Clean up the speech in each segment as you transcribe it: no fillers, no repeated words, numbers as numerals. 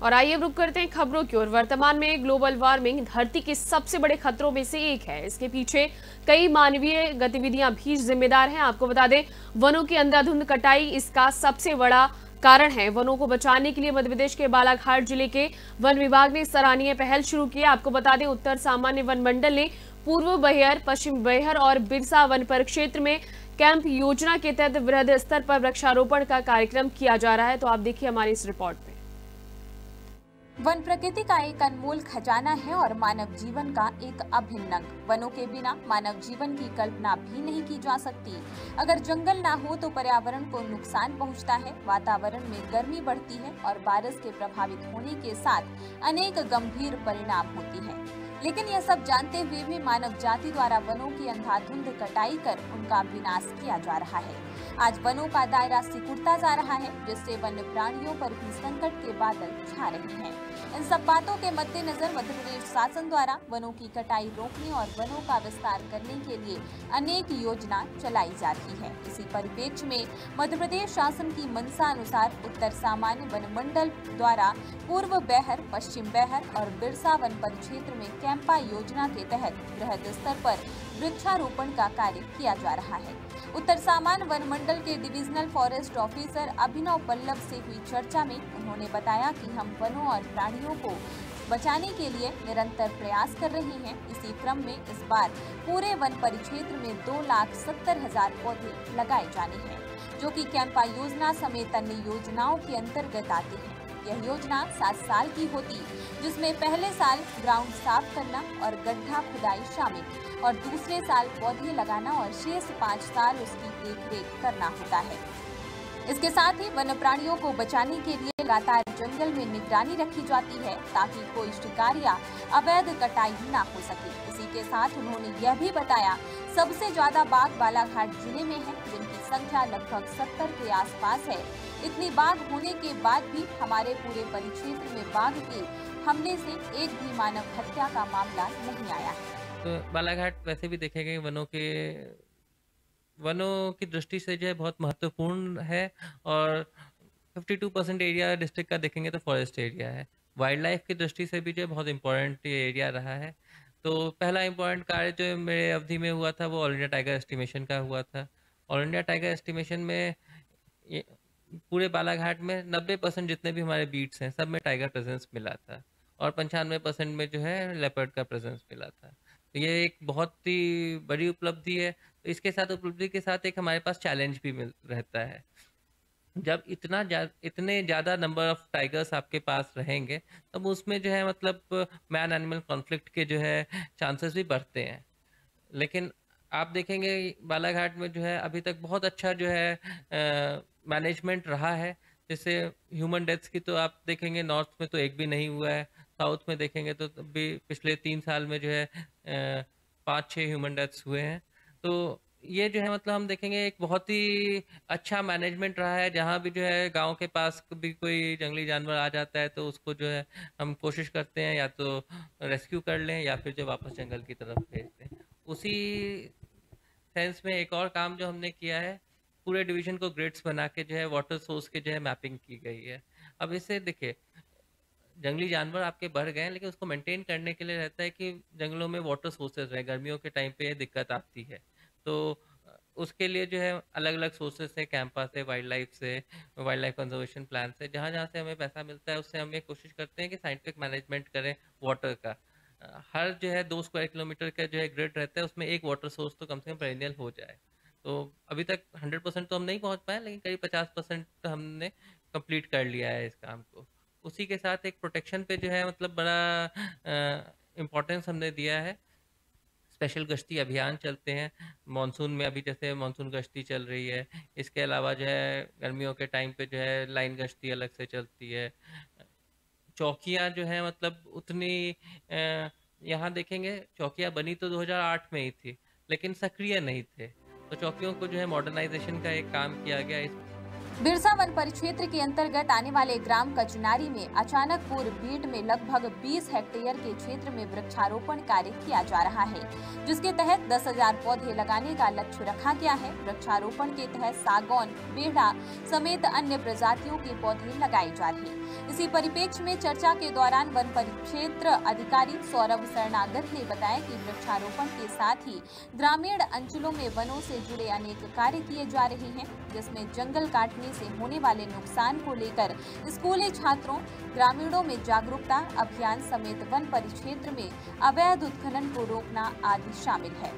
और आइए रुक करते हैं खबरों की ओर। वर्तमान में ग्लोबल वार्मिंग धरती के सबसे बड़े खतरों में से एक है। इसके पीछे कई मानवीय गतिविधियां भी जिम्मेदार हैं। आपको बता दें, वनों की अंधाधुंध कटाई इसका सबसे बड़ा कारण है। वनों को बचाने के लिए मध्य प्रदेश के बालाघाट जिले के वन विभाग ने सराहनीय पहल शुरू की है। आपको बता दें, उत्तर सामान्य वन मंडल ने पूर्व बैहर, पश्चिम बैहर और बिरसा वन परिक्षेत्र में कैंप योजना के तहत वृहद स्तर पर वृक्षारोपण का कार्यक्रम किया जा रहा है। तो आप देखिए हमारी इस रिपोर्ट में। वन प्रकृति का एक अनमोल खजाना है और मानव जीवन का एक अभिन्न अंग। वनों के बिना मानव जीवन की कल्पना भी नहीं की जा सकती। अगर जंगल ना हो तो पर्यावरण को नुकसान पहुंचता है, वातावरण में गर्मी बढ़ती है और बारिश के प्रभावित होने के साथ अनेक गंभीर परिणाम होती है। लेकिन यह सब जानते हुए भी मानव जाति द्वारा वनों की अंधाधुंध कटाई कर उनका विनाश किया जा रहा है। आज वनों का दायरा सिकुड़ता जा रहा है, जिससे वन्य प्राणियों पर भी संकट के बादल छा रहे हैं। इन सब बातों के मद्देनजर मध्य प्रदेश शासन द्वारा वनों की कटाई रोकने और वनों का विस्तार करने के लिए अनेक योजना चलाई जा रही है। इसी परिप्रेक्ष्य में मध्य प्रदेश शासन की मंशा अनुसार उत्तर सामान्य वन मंडल द्वारा पूर्व बैहर, पश्चिम बैहर और बिरसा वन परिक्षेत्र में कैंपा योजना के तहत वृहद स्तर पर वृक्षारोपण का कार्य किया जा रहा है। उत्तर सामान्य वन मंडल के डिविजनल फॉरेस्ट ऑफिसर अभिनव पल्लव से हुई चर्चा में उन्होंने बताया कि हम वनों और प्राणियों को बचाने के लिए निरंतर प्रयास कर रहे हैं। इसी क्रम में इस बार पूरे वन परिक्षेत्र में 2,70,000 पौधे लगाए जाने हैं, जो कि कैंपा योजना समेत अन्य योजनाओं के अंतर्गत आते हैं। यह योजना 7 साल की होती, जिसमें पहले साल ग्राउंड साफ करना और गड्ढा खुदाई शामिल और दूसरे साल पौधे लगाना और शेष 5 साल उसकी देखरेख करना होता है। इसके साथ ही वन्य प्राणियों को बचाने के लिए लगातार जंगल में निगरानी रखी जाती है, ताकि कोई शिकार या अवैध कटाई ना हो सके। इसी के साथ उन्होंने यह भी बताया, सबसे ज्यादा बाघ बालाघाट जिले में है, जिनकी संख्या लगभग 70 के आसपास है। इतनी बाघ होने के बाद भी हमारे पूरे परिक्षेत्र में बाघ के हमले से एक भी मानव हत्या का मामला नहीं आया है। तो बालाघाट वैसे भी देखेंगे वनों की दृष्टि से जो है बहुत महत्वपूर्ण है और 52% एरिया डिस्ट्रिक्ट का देखेंगे तो फॉरेस्ट एरिया है। वाइल्ड लाइफ की दृष्टि से भी जो है बहुत इंपॉर्टेंट एरिया रहा है। तो पहला इंपॉर्टेंट कार्य जो मेरे अवधि में हुआ था वो ऑल इंडिया टाइगर एस्टिमेशन का हुआ था। ऑल इंडिया टाइगर एस्टिमेशन में पूरे बालाघाट में 90% जितने भी हमारे बीट्स हैं सब में टाइगर प्रेजेंस मिला था और 95% में जो है लेपर्ड का प्रेजेंस मिला था। तो ये एक बहुत ही बड़ी उपलब्धि है। तो इसके साथ उपलब्धि के साथ एक हमारे पास चैलेंज भी मिल रहता है। जब इतने ज़्यादा नंबर ऑफ टाइगर्स आपके पास रहेंगे तब उसमें जो है मतलब मैन एनिमल कॉन्फ्लिक्ट के जो है चांसेस भी बढ़ते हैं। लेकिन आप देखेंगे बालाघाट में जो है अभी तक बहुत अच्छा जो है मैनेजमेंट रहा है। जैसे ह्यूमन डेथ्स की तो आप देखेंगे नॉर्थ में तो एक भी नहीं हुआ है, साउथ में देखेंगे तो भी पिछले 3 साल में जो है 5-6 ह्यूमन डेथ्स हुए हैं। तो ये जो है मतलब हम देखेंगे एक बहुत ही अच्छा मैनेजमेंट रहा है। जहाँ भी जो है गांव के पास भी कोई जंगली जानवर आ जाता है तो उसको जो है हम कोशिश करते हैं या तो रेस्क्यू कर लें या फिर जो वापस जंगल की तरफ भेज दें। उसी सेंस में एक और काम जो हमने किया है, पूरे डिवीजन को ग्रिड्स बना के जो है वाटर सोर्स के जो है मैपिंग की गई है। अब इससे देखिए जंगली जानवर आपके बढ़ गए हैं, लेकिन उसको मेंटेन करने के लिए रहता है कि जंगलों में वाटर सोर्सेज रहे। गर्मियों के टाइम पे ये दिक्कत आती है, तो उसके लिए जो है अलग अलग सोर्सेज से, कैंपा से, वाइल्ड लाइफ कंजर्वेशन प्लान से, जहाँ जहाँ से हमें पैसा मिलता है उससे हम ये कोशिश करते हैं कि साइंटिफिक मैनेजमेंट करें वाटर का। हर जो है 2 स्क्वायर किलोमीटर का जो है ग्रिड रहता है उसमें एक वाटर सोर्स तो कम से कम पेरिनियल हो जाए। तो अभी तक 100% तो हम नहीं पहुँच पाए, लेकिन करीब 50% तो हमने कंप्लीट कर लिया है इस काम को। उसी के साथ एक प्रोटेक्शन पे जो है मतलब बड़ा इम्पोर्टेंस हमने दिया है। स्पेशल गश्ती अभियान चलते हैं मानसून में, अभी जैसे मानसून गश्ती चल रही है। इसके अलावा जो है गर्मियों के टाइम पे जो है लाइन गश्ती अलग से चलती है। चौकियाँ जो है मतलब उतनी यहाँ देखेंगे चौकियाँ बनी तो 2008 में ही थी, लेकिन सक्रिय नहीं थे। तो चौकियों को जो है मॉडर्नाइजेशन का एक काम किया गया। बिरसा वन परिक्षेत्र के अंतर्गत आने वाले ग्राम कचनारी में अचानकपुर बीट में लगभग 20 हेक्टेयर के क्षेत्र में वृक्षारोपण कार्य किया जा रहा है, जिसके तहत 10,000 पौधे लगाने का लक्ष्य रखा गया है। वृक्षारोपण के तहत सागौन, बेढ़ा समेत अन्य प्रजातियों के पौधे लगाए जा रहे हैं। इसी परिप्रेक्ष्य में चर्चा के दौरान वन परिक्षेत्र अधिकारी सौरभ शरणागत ने बताया कि वृक्षारोपण के साथ ही ग्रामीण अंचलों में वनों से जुड़े अनेक कार्य किए जा रहे हैं, जिसमें जंगल काटने से होने वाले नुकसान को लेकर स्कूली छात्रों, ग्रामीणों में जागरूकता अभियान समेत वन परिक्षेत्र में अवैध उत्खनन को रोकना आदि शामिल है।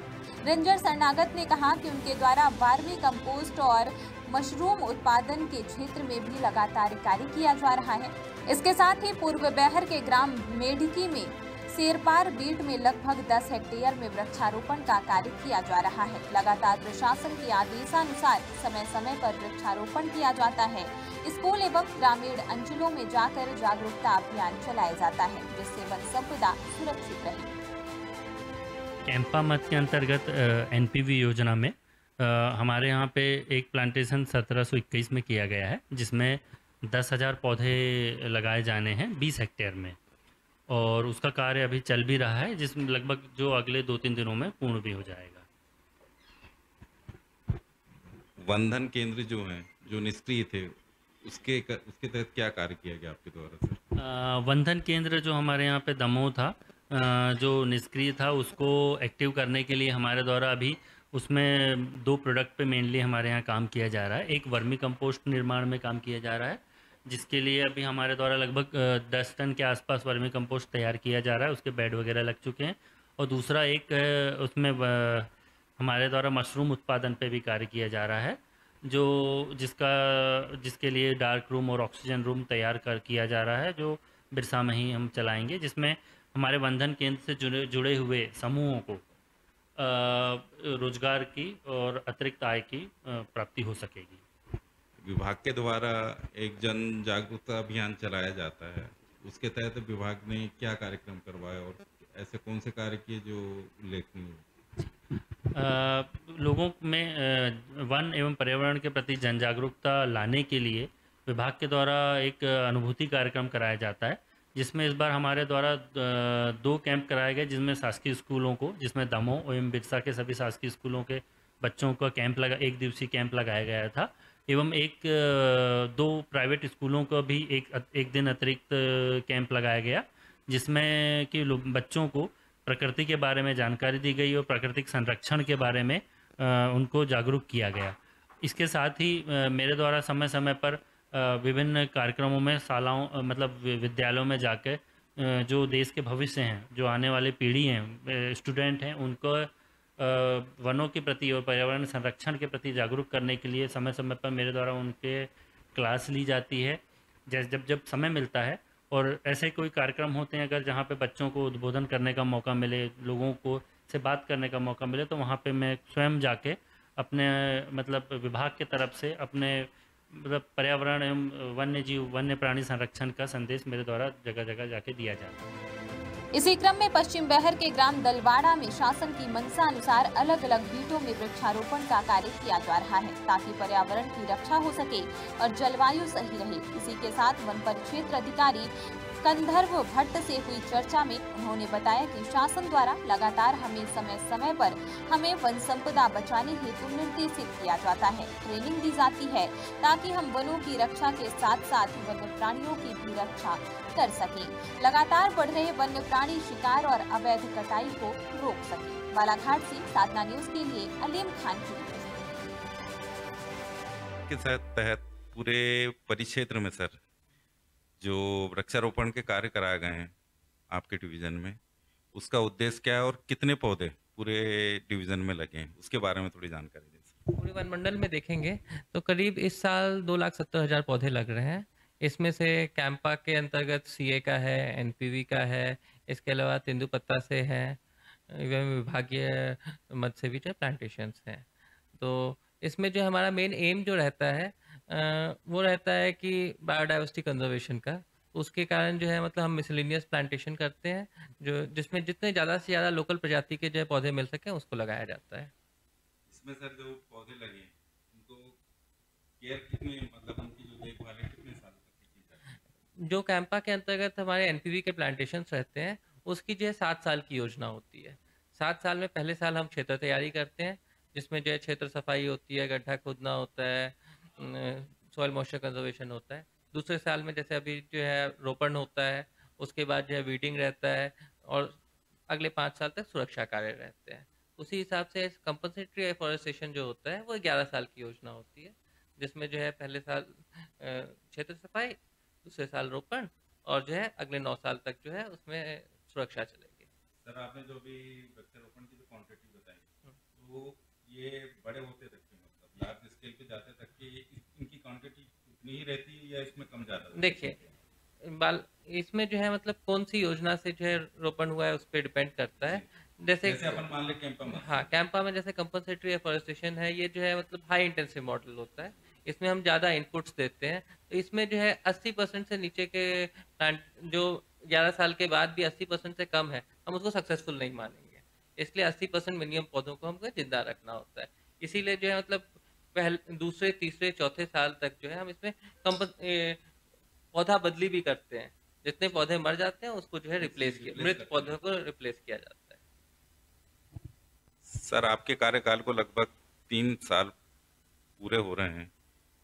रेंजर शरणागत ने कहा कि उनके द्वारा वर्मी कंपोस्ट और मशरूम उत्पादन के क्षेत्र में भी लगातार कार्य किया जा रहा है। इसके साथ ही पूर्व बैहर के ग्राम मेढकी में शेरपार बीट में लगभग 10 हेक्टेयर में वृक्षारोपण का कार्य किया जा रहा है। लगातार प्रशासन के आदेशानुसार समय समय पर वृक्षारोपण किया जाता है। स्कूल एवं ग्रामीण अंचलों में जाकर जागरूकता अभियान चलाया जाता है, जिससे वन संपदा सुरक्षित रहे। कैंपा मत के अंतर्गत एनपीवी योजना में हमारे यहाँ पे एक प्लांटेशन 1721 में किया गया है, जिसमें 10,000 पौधे लगाए जाने हैं 20 हेक्टेयर में, और उसका कार्य अभी चल भी रहा है, जिसमें लगभग जो अगले 2-3 दिनों में पूर्ण भी हो जाएगा। वनधन केंद्र जो हैं, जो निष्क्रिय थे, उसके तहत क्या कार्य किया गया आपके द्वारा सर? वनधन केंद्र जो हमारे यहाँ पे दमोह था, जो निष्क्रिय था, उसको एक्टिव करने के लिए हमारे द्वारा अभी उसमें 2 प्रोडक्ट पे मेनली हमारे यहाँ काम किया जा रहा है। एक वर्मी कंपोस्ट निर्माण में काम किया जा रहा है, जिसके लिए अभी हमारे द्वारा लगभग 10 टन के आसपास वर्मी कंपोस्ट तैयार किया जा रहा है, उसके बेड वगैरह लग चुके हैं। और दूसरा एक उसमें हमारे द्वारा मशरूम उत्पादन पे भी कार्य किया जा रहा है, जिसके लिए डार्क रूम और ऑक्सीजन रूम तैयार किया जा रहा है, जो बिरसा में ही हम चलाएंगे, जिसमें हमारे वनधन केंद्र से जुड़े हुए समूहों को रोजगार की और अतिरिक्त आय की प्राप्ति हो सकेगी। विभाग के द्वारा एक जन जागरूकता अभियान चलाया जाता है, उसके तहत विभाग ने क्या कार्यक्रम करवाया और ऐसे कौन से कार्य किए जो उल्लेखनीय? लोगों में वन एवं पर्यावरण के प्रति जन जागरूकता लाने के लिए विभाग के द्वारा एक अनुभूति कार्यक्रम कराया जाता है, जिसमें इस बार हमारे द्वारा 2 कैंप कराए गए, जिसमें शासकीय स्कूलों को, जिसमें दमोह एवं बिरसा के सभी शासकीय स्कूलों के बच्चों का एक दिवसीय कैंप लगाया गया था, एवं 2 प्राइवेट स्कूलों का भी एक दिन अतिरिक्त कैंप लगाया गया, जिसमें कि बच्चों को प्रकृति के बारे में जानकारी दी गई और प्राकृतिक संरक्षण के बारे में उनको जागरूक किया गया। इसके साथ ही मेरे द्वारा समय समय पर विभिन्न कार्यक्रमों में मतलब विद्यालयों में जाकर जो देश के भविष्य हैं, जो आने वाली पीढ़ी हैं, स्टूडेंट हैं, उनको वनों के प्रति और पर्यावरण संरक्षण के प्रति जागरूक करने के लिए समय समय पर मेरे द्वारा उनके क्लास ली जाती है। जब समय मिलता है और ऐसे कोई कार्यक्रम होते हैं अगर जहाँ पे बच्चों को उद्बोधन करने का मौका मिले, लोगों को से बात करने का मौका मिले, तो वहाँ पे मैं स्वयं जाके अपने मतलब विभाग के तरफ से अपने मतलब पर्यावरण एवं वन्य प्राणी संरक्षण का संदेश मेरे द्वारा जगह जगह जाके दिया जाता है। इसी क्रम में पश्चिम बैहर के ग्राम दलवाड़ा में शासन की मंशा अनुसार अलग अलग बीटों में वृक्षारोपण का कार्य किया जा रहा है, ताकि पर्यावरण की रक्षा हो सके और जलवायु सही रहे। इसी के साथ वन परिक्षेत्र अधिकारी कंधर्व भट्ट से हुई चर्चा में उन्होंने बताया कि शासन द्वारा लगातार हमें समय समय पर हमें वन संपदा बचाने हेतु निर्देशित किया जाता है, ट्रेनिंग दी जाती है, ताकि हम वनों की रक्षा के साथ साथ वन्य प्राणियों की भी रक्षा कर सकें, लगातार बढ़ रहे वन्य प्राणी शिकार और अवैध कटाई को रोक सकें। बालाघाट से साधना न्यूज के लिए अलीम खान की रिपोर्ट। के तहत पूरे परिक्षेत्र में सर जो वृक्षारोपण के कार्य कराए गए हैं आपके डिवीजन में, उसका उद्देश्य क्या है और कितने पौधे पूरे डिवीजन में लगे हैं, उसके बारे में थोड़ी जानकारी दें। पूरे वन मंडल में देखेंगे तो करीब इस साल 2,70,000 पौधे लग रहे हैं। इसमें से कैंपा के अंतर्गत सीए का है, एनपीवी का है, इसके अलावा तेंदुपत्ता से है, एवं विभागीय मद से भी जो प्लांटेशंस हैं। तो इसमें जो हमारा मेन एम जो रहता है वो रहता है कि बायोडाइवर्सिटी कंजर्वेशन का। उसके कारण जो है मतलब हम मिसलेनियस प्लांटेशन करते हैं, जो जिसमें जितने ज़्यादा से ज़्यादा लोकल प्रजाति के जो है पौधे मिल सकें उसको लगाया जाता है। इसमें सर जो पौधे लगे उनको केयर कितनी मतलब उनकी जो देखभाल है कितने साल तक की जाती है? जो कैंपा के अंतर्गत हमारे एनपीवी के प्लांटेशंस रहते हैं उसकी जो है 7 साल की योजना होती है। 7 साल में पहले साल हम क्षेत्र तैयारी करते हैं, जिसमें जो है क्षेत्र सफाई होती है, गड्ढा खोदना होता है, सॉइल मॉइस्चर कंजर्वेशन होता है। दूसरे साल में जैसे अभी जो है रोपण होता है, उसके बाद जो है वीडिंग रहता है, और अगले 5 साल तक सुरक्षा कार्य रहते हैं। उसी हिसाब से कंपनसेटरी एफॉरेस्टेशन जो होता है वो 11 साल की योजना होती है, जिसमें जो है पहले साल क्षेत्र सफाई, दूसरे साल रोपण, और जो है अगले 9 साल तक जो है उसमें सुरक्षा चलेगी। सर आपने जो भी वृक्षारोपण की जो क्वांटिटी बताई, तो ये बड़े होते तक की मतलब लार्ज स्केल पे जाते तक की इनकी क्वांटिटी उतनी ही रहती है या इसमें कम ज्यादा? देखिए, इसमें जो है मतलब कौन सी योजना से जो है रोपण हुआ है उस पर डिपेंड करता है। जैसे अपन मान ले कैंपा में, हाँ, कैंपा में जैसे कंपनसेटरी एफॉरेस्टेशन है, ये जो है मतलब हाई इंटेंसिव मॉडल होता है, इसमें हम ज़्यादा इनपुट्स देते हैं। तो इसमें जो है 80% से नीचे के प्लांट जो 11 साल के बाद भी 80% से कम है, हम उसको सक्सेसफुल नहीं मानेंगे। इसलिए 80% मिनिमम पौधों को हमको जिंदा रखना होता है। इसीलिए जो है मतलब पहले, दूसरे, तीसरे, चौथे साल तक जो है हम इसमें पौधा बदली भी करते हैं। जितने पौधे मर जाते हैं उसको जो है रिप्लेस किया, मृत पौधों को रिप्लेस किया जाता है। सर आपके कार्यकाल को लगभग 3 साल पूरे हो रहे हैं।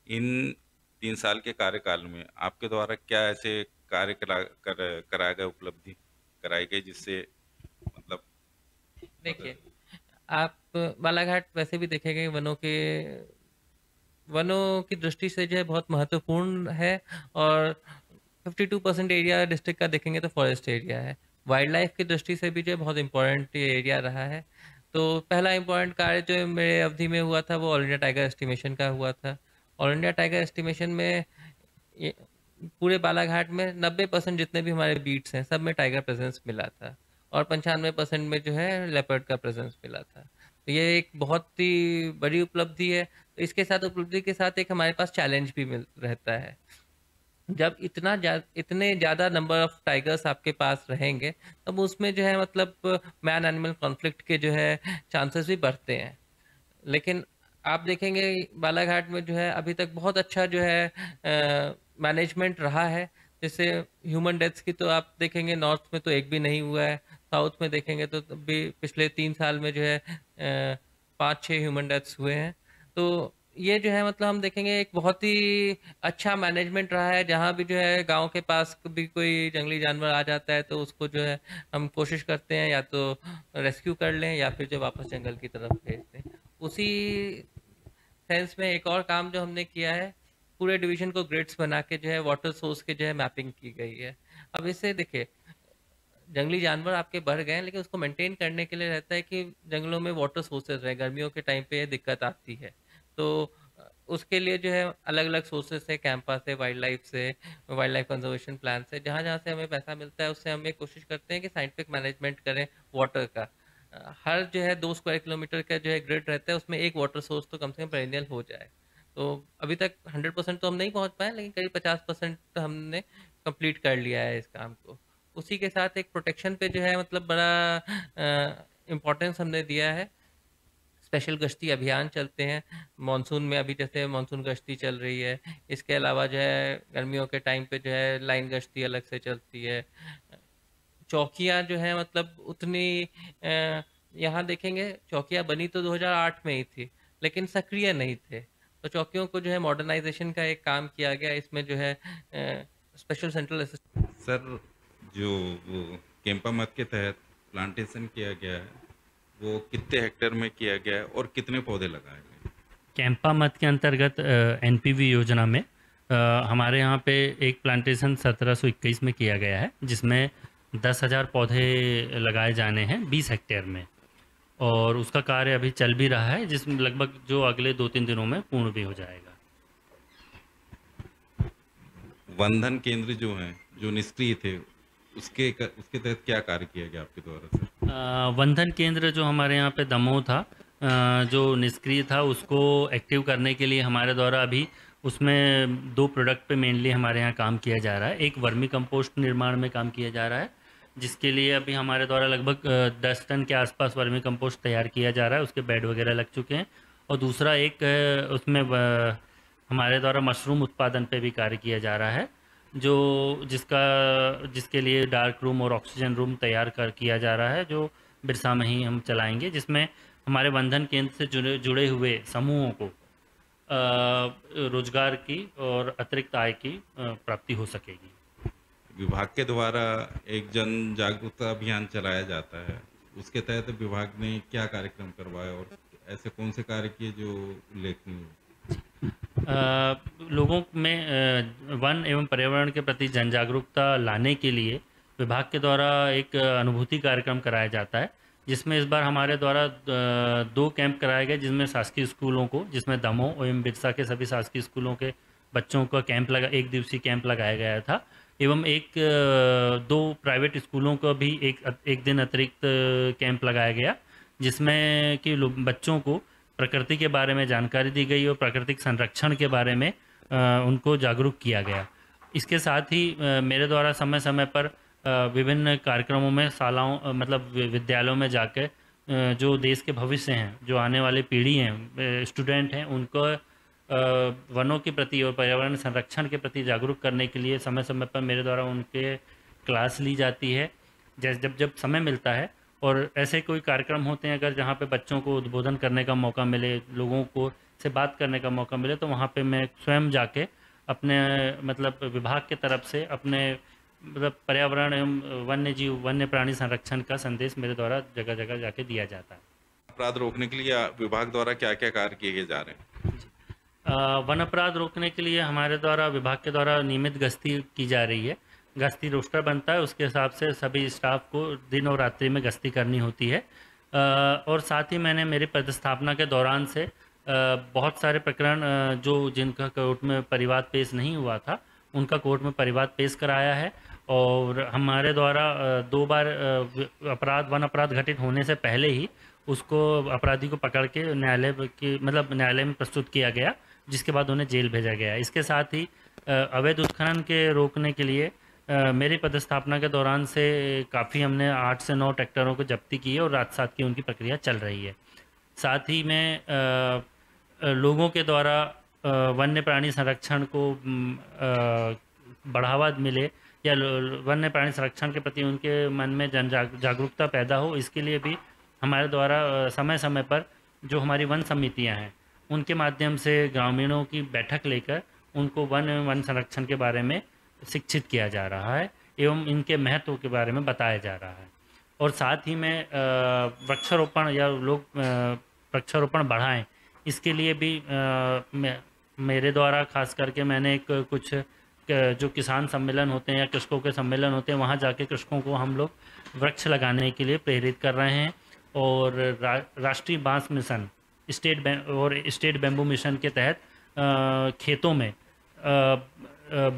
इन 3 साल के कार्यकाल में आपके द्वारा क्या ऐसे कार्य कराए गए, उपलब्धि कराई गई जिससे मतलब? देखिए, आप बालाघाट वैसे भी देखेंगे वनों की दृष्टि से जो है बहुत महत्वपूर्ण है, और 52% एरिया डिस्ट्रिक्ट का देखेंगे तो फॉरेस्ट एरिया है। वाइल्ड लाइफ की दृष्टि से भी जो है बहुत इंपॉर्टेंट एरिया रहा है। तो पहला इंपॉर्टेंट कार्य जो मेरे अवधि में हुआ था वो ऑल इंडिया टाइगर एस्टिमेशन का हुआ था। ऑल इंडिया टाइगर एस्टिमेशन में पूरे बालाघाट में 90% जितने भी हमारे बीट्स हैं सब में टाइगर प्रेजेंस मिला था, और 95% में जो है लेपर्ड का प्रेजेंस मिला था। तो ये एक बहुत ही बड़ी उपलब्धि है। तो इसके साथ, उपलब्धि के साथ, एक हमारे पास चैलेंज भी मिल रहता है। जब इतने ज़्यादा नंबर ऑफ टाइगर्स आपके पास रहेंगे, तब उसमें जो है मतलब मैन एनिमल कॉन्फ्लिक्ट के जो है चांसेस भी बढ़ते हैं। लेकिन आप देखेंगे बालाघाट में जो है अभी तक बहुत अच्छा जो है मैनेजमेंट रहा है। जैसे ह्यूमन डेथ्स की तो आप देखेंगे नॉर्थ में तो एक भी नहीं हुआ है, साउथ में देखेंगे तो भी पिछले 3 साल में जो है 5-6 ह्यूमन डेथ्स हुए हैं। तो ये जो है मतलब हम देखेंगे एक बहुत ही अच्छा मैनेजमेंट रहा है। जहाँ भी जो है गांव के पास भी कोई जंगली जानवर आ जाता है तो उसको जो है हम कोशिश करते हैं या तो रेस्क्यू कर लें या फिर जो वापस जंगल की तरफ भेज दें। उसी सेंस में एक और काम जो हमने किया है, पूरे डिवीजन को ग्रिड्स बना के जो है वाटर सोर्स के जो है मैपिंग की गई है। अब इससे देखिए, जंगली जानवर आपके बढ़ गए हैं, लेकिन उसको मेंटेन करने के लिए रहता है कि जंगलों में वाटर सोर्सेज रहे। गर्मियों के टाइम पे ये दिक्कत आती है, तो उसके लिए जो है अलग अलग सोर्सेज से, कैंपा से, वाइल्ड लाइफ कंजर्वेशन प्लान से, जहाँ जहाँ से हमें पैसा मिलता है उससे हम ये कोशिश करते हैं कि साइंटिफिक मैनेजमेंट करें वाटर का। हर जो है 2 स्क्वायर किलोमीटर का जो है ग्रिड रहता है, उसमें एक वाटर सोर्स तो कम से कम पेरेनियल हो जाए। तो अभी तक 100% तो हम नहीं पहुंच पाए, लेकिन करीब 50% तो हमने कंप्लीट कर लिया है इस काम को। उसी के साथ एक प्रोटेक्शन पे जो है मतलब बड़ा इम्पोर्टेंस हमने दिया है। स्पेशल गश्ती अभियान चलते हैं मानसून में, अभी जैसे मानसून गश्ती चल रही है। इसके अलावा जो है गर्मियों के टाइम पे जो है लाइन गश्ती अलग से चलती है। चौकियाँ जो है मतलब उतनी यहाँ देखेंगे चौकियाँ बनी तो 2008 में ही थी, लेकिन सक्रिय नहीं थे। तो चौकियों को जो है मॉडर्नाइजेशन का एक काम किया गया। इसमें जो है स्पेशल सेंट्रल असिस्टेंट। सर जो वो कैंपा मत के तहत प्लांटेशन किया गया है वो कितने हेक्टेयर में किया गया है और कितने पौधे लगाए गए? कैंपा मत के अंतर्गत एनपीवी योजना में हमारे यहाँ पे एक प्लांटेशन 1721 में किया गया है, जिसमें 10,000 पौधे लगाए जाने हैं 20 हेक्टेयर में, और उसका कार्य अभी चल भी रहा है, जिसमें लगभग जो अगले 2-3 दिनों में पूर्ण भी हो जाएगा। वनधन केंद्र जो हैं जो निष्क्रिय थे उसके तहत क्या कार्य किया गया आपके द्वारा सर? वनधन केंद्र जो हमारे यहाँ पे दमोह था, जो निष्क्रिय था, उसको एक्टिव करने के लिए हमारे द्वारा अभी उसमें 2 प्रोडक्ट पे मेनली हमारे यहाँ काम किया जा रहा है। एक वर्मी कंपोस्ट निर्माण में काम किया जा रहा है, जिसके लिए अभी हमारे द्वारा लगभग 10 टन के आसपास वर्मी कंपोस्ट तैयार किया जा रहा है, उसके बेड वगैरह लग चुके हैं। और दूसरा एक उसमें हमारे द्वारा मशरूम उत्पादन पे भी कार्य किया जा रहा है, जिसके लिए डार्क रूम और ऑक्सीजन रूम तैयार किया जा रहा है, जो बिरसा में ही हम चलाएंगे, जिसमें हमारे वनधन केंद्र से जुड़े हुए समूहों को रोजगार की और अतिरिक्त आय की प्राप्ति हो सकेगी। विभाग के द्वारा एक जन जागरूकता अभियान चलाया जाता है, उसके तहत विभाग ने क्या कार्यक्रम करवाए और ऐसे कौन से कार्य किए जो उल्लेखनीय हो? लोगों में वन एवं पर्यावरण के प्रति जन जागरूकता लाने के लिए विभाग के द्वारा एक अनुभूति कार्यक्रम कराया जाता है, जिसमें इस बार हमारे द्वारा 2 कैंप कराए गए, जिसमें शासकीय स्कूलों को, जिसमें दमोह एवं बिरसा के सभी शासकीय स्कूलों के बच्चों का कैंप लगा, 1 दिवसीय कैंप लगाया गया था, एवं 2 प्राइवेट स्कूलों का भी एक दिन अतिरिक्त कैंप लगाया गया, जिसमें कि बच्चों को प्रकृति के बारे में जानकारी दी गई और प्राकृतिक संरक्षण के बारे में उनको जागरूक किया गया। इसके साथ ही मेरे द्वारा समय समय पर विभिन्न कार्यक्रमों में शालाओं मतलब विद्यालयों में जाकर जो देश के भविष्य हैं, जो आने वाली पीढ़ी हैं, स्टूडेंट हैं, उनको वनों के प्रति और पर्यावरण संरक्षण के प्रति जागरूक करने के लिए समय समय पर मेरे द्वारा उनके क्लास ली जाती है। जैसे जब समय मिलता है और ऐसे कोई कार्यक्रम होते हैं अगर जहाँ पे बच्चों को उद्बोधन करने का मौका मिले, लोगों को से बात करने का मौका मिले, तो वहाँ पे मैं स्वयं जाके अपने मतलब विभाग के तरफ से अपने मतलब पर्यावरण एवं वन्य जीव वन्य प्राणी संरक्षण का संदेश मेरे द्वारा जगह जगह जाके दिया जाता है। अपराध रोकने के लिए विभाग द्वारा क्या क्या कार्य किए जा रहे हैं? वन अपराध रोकने के लिए हमारे द्वारा विभाग के द्वारा नियमित गश्ती की जा रही है। गश्ती रोस्टर बनता है, उसके हिसाब से सभी स्टाफ को दिन और रात्रि में गश्ती करनी होती है। और साथ ही मैंने मेरी पदस्थापना के दौरान से बहुत सारे प्रकरण जो जिनका कोर्ट में परिवाद पेश नहीं हुआ था, उनका कोर्ट में परिवाद पेश कराया है। और हमारे द्वारा 2 बार वन अपराध घटित होने से पहले ही उसको अपराधी को पकड़ के न्यायालय में प्रस्तुत किया गया, जिसके बाद उन्हें जेल भेजा गया। इसके साथ ही अवैध उत्खनन के रोकने के लिए मेरी पदस्थापना के दौरान से काफ़ी हमने 8 से 9 ट्रैक्टरों को जब्ती की है और राजसात की उनकी प्रक्रिया चल रही है। साथ ही में लोगों के द्वारा वन्य प्राणी संरक्षण को बढ़ावा मिले या वन्य प्राणी संरक्षण के प्रति उनके मन में जागरूकता पैदा हो, इसके लिए भी हमारे द्वारा समय समय पर जो हमारी वन समितियां हैं, उनके माध्यम से ग्रामीणों की बैठक लेकर उनको वन संरक्षण के बारे में शिक्षित किया जा रहा है एवं इनके महत्व के बारे में बताया जा रहा है। और साथ ही में वृक्षारोपण या लोग वृक्षारोपण बढ़ाएं, इसके लिए भी मेरे द्वारा खास करके मैंने कुछ जो किसान सम्मेलन होते हैं या कृषकों के सम्मेलन होते हैं, वहाँ जाके कृषकों को हम लोग वृक्ष लगाने के लिए प्रेरित कर रहे हैं। और राष्ट्रीय बांस मिशन स्टेट बैम्बू मिशन के तहत खेतों में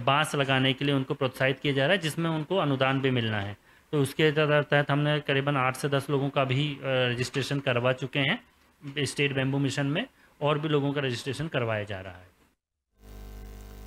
बांस लगाने के लिए उनको प्रोत्साहित किया जा रहा है, जिसमें उनको अनुदान भी मिलना है। तो उसके तहत हमने करीबन 8 से 10 लोगों का भी रजिस्ट्रेशन करवा चुके हैं स्टेट बैम्बू मिशन में, और भी लोगों का रजिस्ट्रेशन करवाया जा रहा है।